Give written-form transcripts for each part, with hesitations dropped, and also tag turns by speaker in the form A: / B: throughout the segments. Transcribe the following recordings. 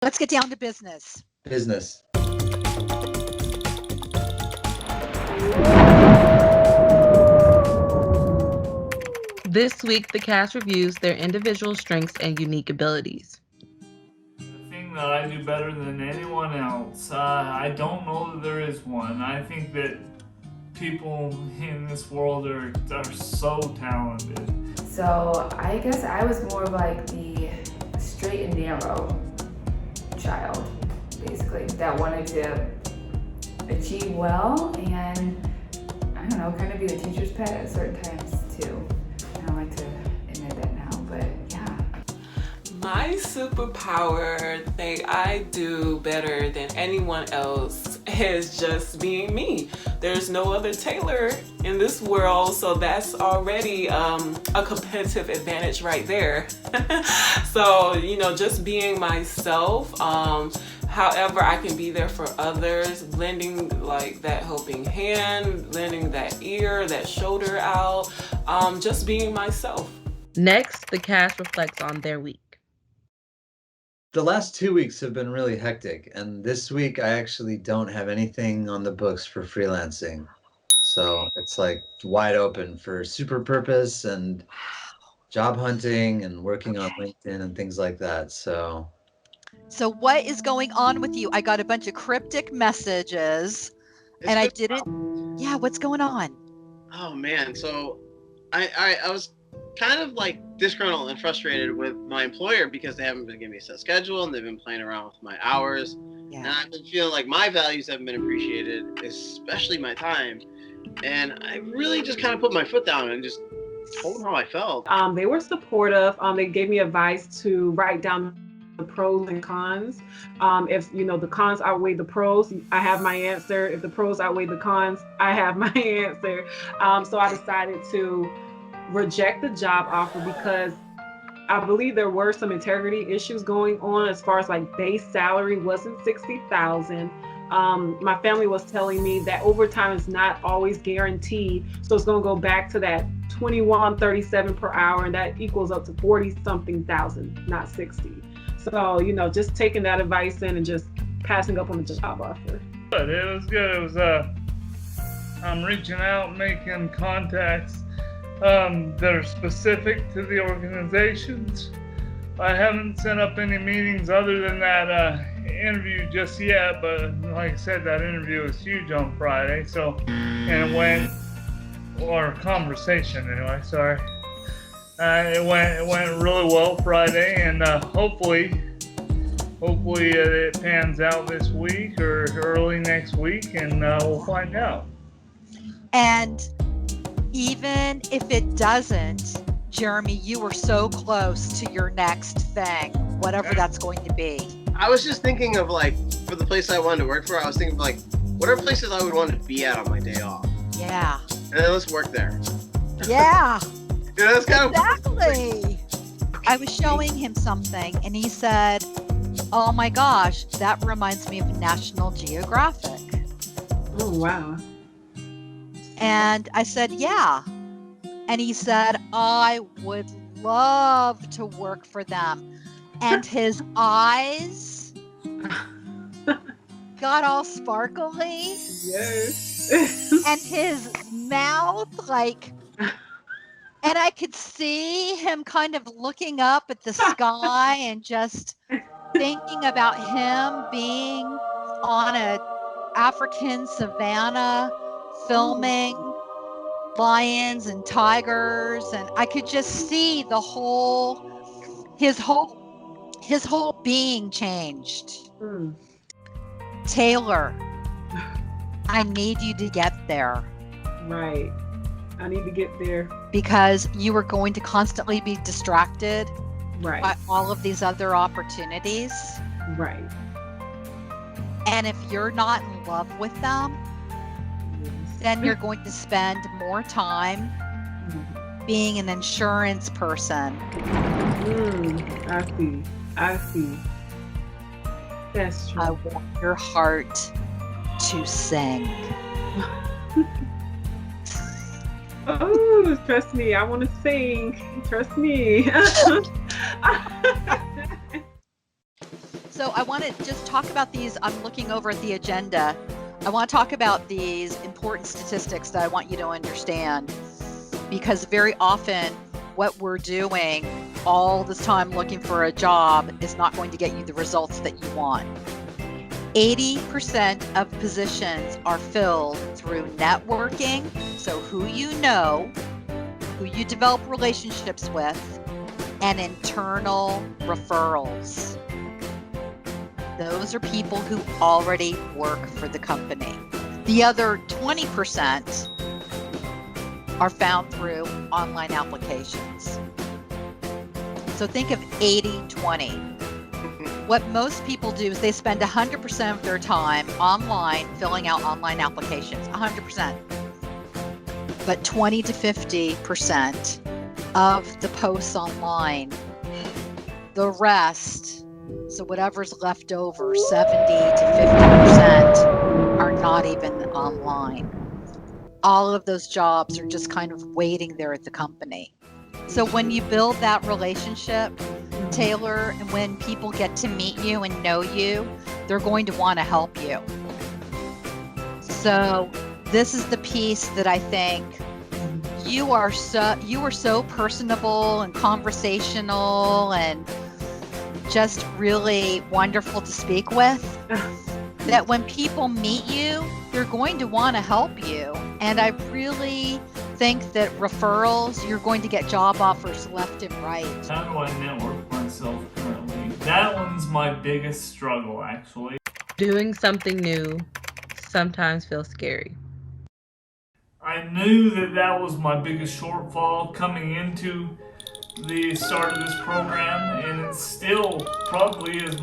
A: Let's get down to business.
B: Business.
C: This week, the cast reviews their individual strengths and unique abilities.
D: The thing that I do better than anyone else, I don't know that there is one. I think that people in this world are so talented.
E: So I guess I was more of like the straight and narrow child, basically, that wanted to achieve well and, I don't know, kind of be the teacher's pet at certain times too. I don't like to admit that now, but yeah.
F: My superpower thing I do better than anyone else is just being me. There's no other Taylor in this world, so that's already a competitive advantage right there. So, you know, just being myself. However, I can be there for others, lending like that helping hand, lending that ear, that shoulder out, just being myself.
C: Next, the cast reflects on their week.
B: The last 2 weeks have been really hectic, and this week I actually don't have anything on the books for freelancing. So it's like wide open for super purpose and job hunting and working on LinkedIn and things like that. So
A: what is going on with you? I got a bunch of cryptic messages and I didn't. Yeah, what's going on?
G: Oh man, so I was kind of like disgruntled and frustrated with my employer because they haven't been giving me a set schedule and they've been playing around with my hours.
A: Yeah.
G: And I've been feeling like my values haven't been appreciated, especially my time. And I really just kind of put my foot down and just told them how I felt.
H: They were supportive. They gave me advice to write down the pros and cons. If you know the cons outweigh the pros, I have my answer. If the pros outweigh the cons, I have my answer. So I decided to reject the job offer because I believe there were some integrity issues going on as far as like base salary wasn't $60,000. My family was telling me that overtime is not always guaranteed, so it's going to go back to that $21.37 per hour, and that equals up to 40-something thousand, not 60. So, you know, just taking that advice in and just passing up on the job offer.
D: But it was good. It was I'm reaching out, making contacts that are specific to the organizations. I haven't set up any meetings other than that interview just yet, but like I said, that interview was huge on Friday. So, and it went, or conversation anyway. Sorry, it went really well Friday, and hopefully it pans out this week or early next week, and we'll find out.
A: And even if it doesn't, Jeremy, you were so close to your next thing, whatever that's going to be.
G: I was just thinking of like, for the place I wanted to work for, I was thinking of like, what are places I would want to be at on my day off?
A: Yeah.
G: And then let's work there.
A: Yeah.
G: You know, that's kind
A: Exactly. I was showing him something and he said, oh my gosh, that reminds me of National Geographic.
H: Oh, wow.
A: And I said, yeah. And he said, I would love to work for them. And his eyes got all sparkly.
H: Yes.
A: And his mouth, like, and I could see him kind of looking up at the sky and just thinking about him being on a African savanna filming lions and tigers, and I could just see his whole being changed. Taylor, I need you to get there.
H: Right. I need to get there.
A: Because you are going to constantly be distracted
H: Right.
A: by all of these other opportunities.
H: Right.
A: And if you're not in love with them, then you're going to spend more time being an insurance person.
H: I see. That's true.
A: I want your heart to sing.
H: Oh, trust me, I want to sing. Trust me.
A: So I want to just talk about these. I'm looking over at the agenda. I want to talk about these important statistics that I want you to understand, because very often what we're doing all this time looking for a job is not going to get you the results that you want. 80% of positions are filled through networking, so who you know, who you develop relationships with, and internal referrals. Those are people who already work for the company. The other 20% are found through online applications. So think of 80-20. What most people do is they spend 100% of their time online filling out online applications, 100%. But 20 to 50% of the posts online, the rest, so whatever's left over, 70 to 50% are not even online. All of those jobs are just kind of waiting there at the company. So when you build that relationship, Taylor, and when people get to meet you and know you, they're going to want to help you. So this is the piece that I think you are so personable and conversational and just really wonderful to speak with, that when people meet you, they're going to want to help you. And I really think that referrals, you're going to get job offers left and right.
D: How do I network myself currently? That one's my biggest struggle, actually.
C: Doing something new sometimes feels scary.
D: I knew that was my biggest shortfall coming into the start of this program, and it still probably is the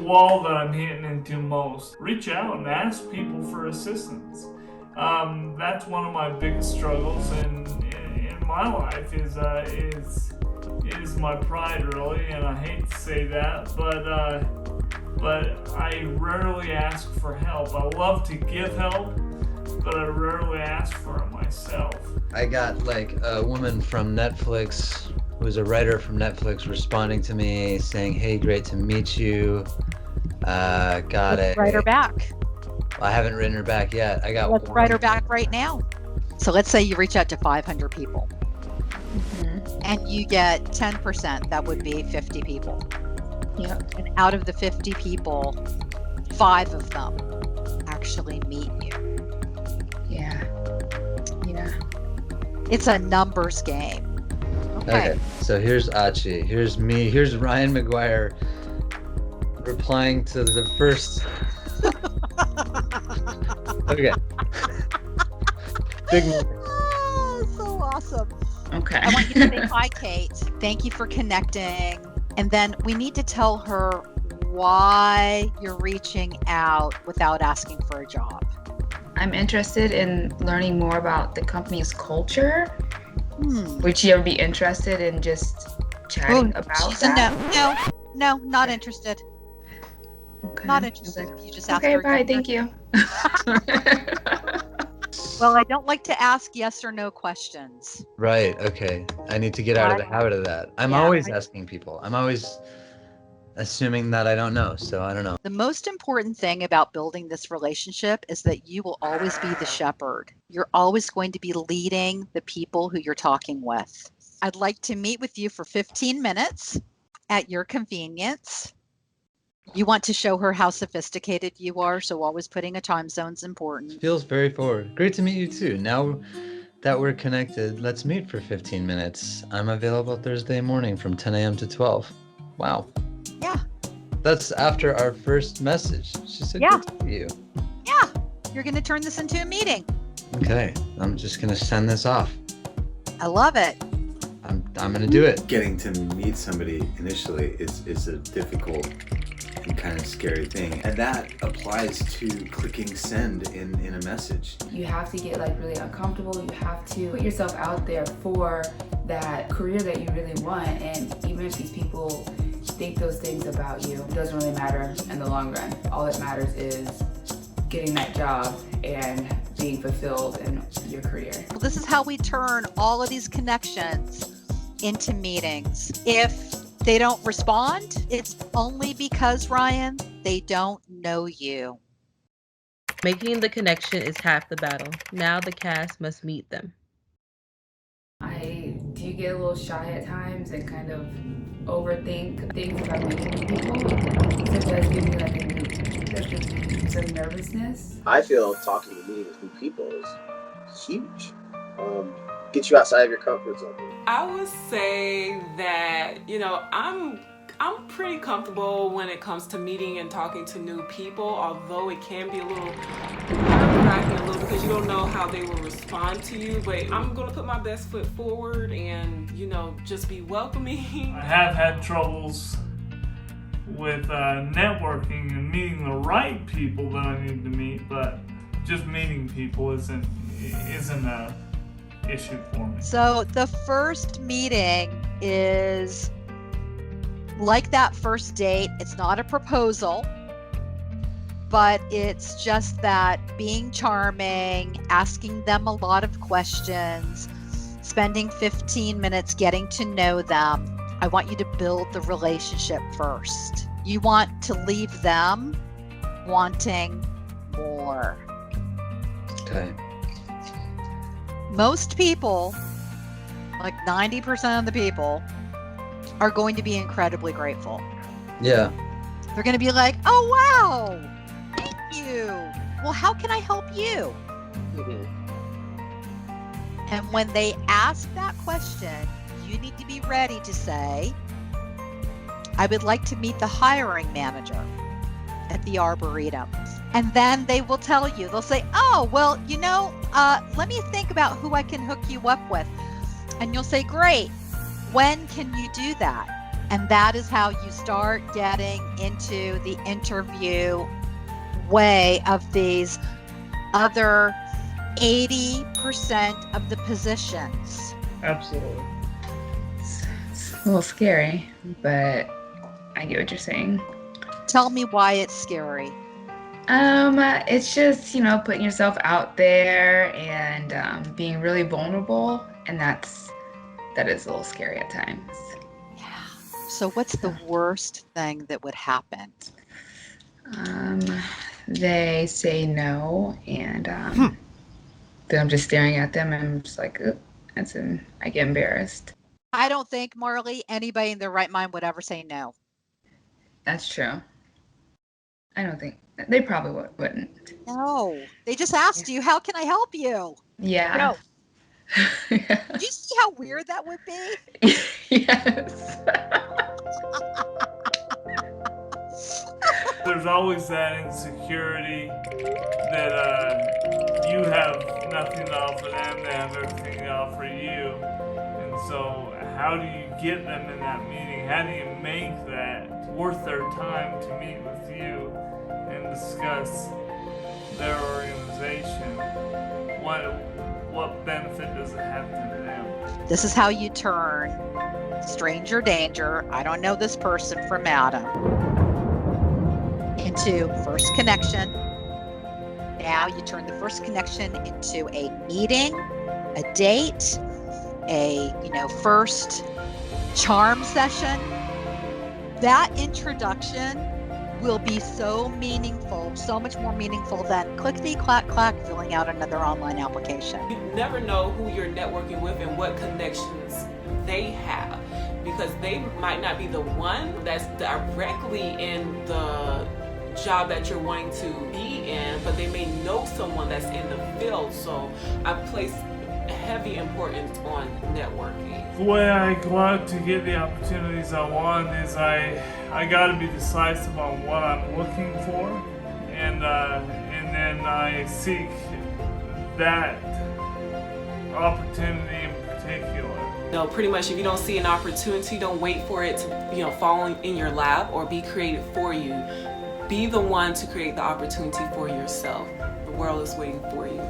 D: wall that I'm hitting into most. Reach out and ask people for assistance. That's one of my biggest struggles in my life is my pride, really, and I hate to say that, but I rarely ask for help. I love to give help, but I rarely ask for it myself.
B: I got like a woman from Netflix, who's a writer from Netflix, responding to me saying, "Hey, great to meet you.
A: Let's write her back.
B: I haven't written her back yet.
A: Let's write her back right now. So let's say you reach out to 500 people, and you get 10%. That would be 50 people.
E: Yeah.
A: And out of the 50 people, 5 of them actually meet you.
E: Yeah. Yeah.
A: It's a numbers game. Okay.
B: So here's Achi. Here's me. Here's Ryan McGuire replying to the first. Okay. Big moment.
A: Oh, so awesome.
E: Okay.
A: I want you to say hi, Kate. Thank you for connecting. And then we need to tell her why you're reaching out without asking for a job.
E: I'm interested in learning more about the company's culture. Would you ever be interested in just chatting about that?
A: No, not interested.
E: Okay.
A: Not interested. You just asked
E: Okay,
A: her.
E: bye. Thank you.
A: Well, I don't like to ask yes or no questions.
B: Right. Okay. I need to get out of the habit of that. I'm always asking people. I'm always assuming that I don't know. So I don't know.
A: The most important thing about building this relationship is that you will always be the shepherd. You're always going to be leading the people who you're talking with. I'd like to meet with you for 15 minutes at your convenience. You want to show her how sophisticated you are, so always putting a time zone is important.
B: Feels very forward. Great to meet you too. Now that we're connected, let's meet for 15 minutes. I'm available Thursday morning from 10 a.m. to 12. Wow.
A: Yeah.
B: That's after our first message. She said,
A: Yeah.
B: good to meet you.
A: Yeah. You're going to turn this into a meeting.
B: Okay. I'm just going to send this off.
A: I love it.
B: I'm going to do it.
I: Getting to meet somebody initially is a difficult and kind of scary thing, and that applies to clicking send in a message.
E: You have to get like really uncomfortable. You have to put yourself out there for that career that you really want, and even if these people think those things about you, it doesn't really matter in the long run. All that matters is getting that job and being fulfilled in your career.
A: Well, this is how we turn all of these connections into meetings. If they don't respond, it's only because, Ryan, they don't know you.
C: Making the connection is half the battle. Now the cast must meet them.
E: I do get a little shy at times and kind of overthink things about meeting people. So it does give me some nervousness.
J: I feel talking and meeting with new people is huge. Get you outside of your comfort zone.
F: I would say that, I'm pretty comfortable when it comes to meeting and talking to new people, although it can be a little nerve-wracking a little because you don't know how they will respond to you, but I'm going to put my best foot forward and, just be welcoming.
D: I have had troubles with networking and meeting the right people that I need to meet, but just meeting people isn't a issue for me.
A: So the first meeting is like that first date. It's not a proposal, but it's just that being charming, asking them a lot of questions, spending 15 minutes getting to know them. I want you to build the relationship first. You want to leave them wanting more.
B: Okay.
A: Most people, like 90% of the people, are going to be incredibly grateful.
B: Yeah.
A: They're going to be like, oh, wow, thank you. Well, how can I help you?
J: Mm-hmm.
A: And when they ask that question, you need to be ready to say, I would like to meet the hiring manager at the Arboretum. And then they will tell you, they'll say, oh, well, let me think about who I can hook you up with. And you'll say, great. When can you do that? And that is how you start getting into the interview way of these other 80% of the positions.
D: Absolutely.
K: It's a little scary, but I get what you're saying.
A: Tell me why it's scary.
K: It's just, putting yourself out there and being really vulnerable, and that is a little scary at times.
A: Yeah. So what's the worst thing that would happen?
K: They say no, and then I'm just staring at them, and I'm just like, I get embarrassed.
A: I don't think, Marley, anybody in their right mind would ever say no.
K: That's true. I don't think they probably wouldn't.
A: No, they just asked you, how can I help you?
K: Yeah.
A: No.
K: Yeah.
A: Do you see how weird that would be?
K: Yes.
D: There's always that insecurity that you have nothing to offer them, they have everything to offer you. And so how do you get them in that meeting? How do you make that worth their time to meet with you and discuss their organization? What benefit does it have to them?
A: This is how you turn stranger danger, I don't know this person, from Adam, into first connection. Now you turn the first connection into a meeting, a date, a first charm session. That introduction will be so meaningful, so much more meaningful than clickety-clack-clack filling out another online application.
F: You never know who you're networking with and what connections they have, because they might not be the one that's directly in the job that you're wanting to be in, but they may know someone that's in the field. So I place heavy importance on networking.
D: The way I go out to get the opportunities I want is I got to be decisive on what I'm looking for, and then I seek that opportunity in particular.
F: Pretty much if you don't see an opportunity, don't wait for it to fall in your lap or be created for you. Be the one to create the opportunity for yourself. The world is waiting for you.